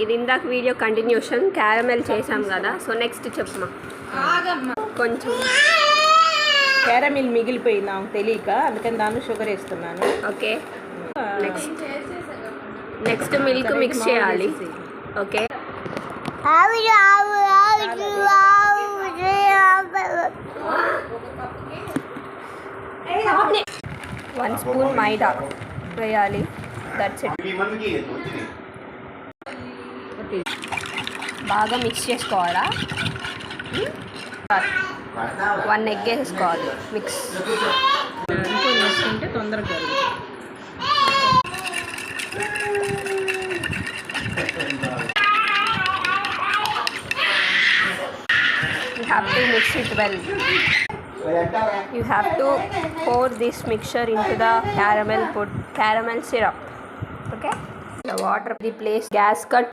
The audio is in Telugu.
ఇది ఇందాక వీడియో కంటిన్యూషన్ క్యారమెల్ చేసాం కదా. సో నెక్స్ట్ చెప్పమా. కొంచెం క్యారమిల్ మిగిలిపోయింది నాకు తెలియక, అందుకని దాన్ని షుగర్ వేస్తున్నాను. ఓకే, నెక్స్ట్ మిల్క్ మిక్స్ చేయాలి. ఓకే, 1 స్పూన్ మైదా వేయాలి. That's it. బాగా మిక్స్ చేసుకోవాలా. 1 ఎగ్ వేసుకోవాలి. మిక్స్ వేసుకుంటే తొందరగా you have to mix it well. You have to pour this mixture into the caramel syrup. Okay, the water replace gas cut.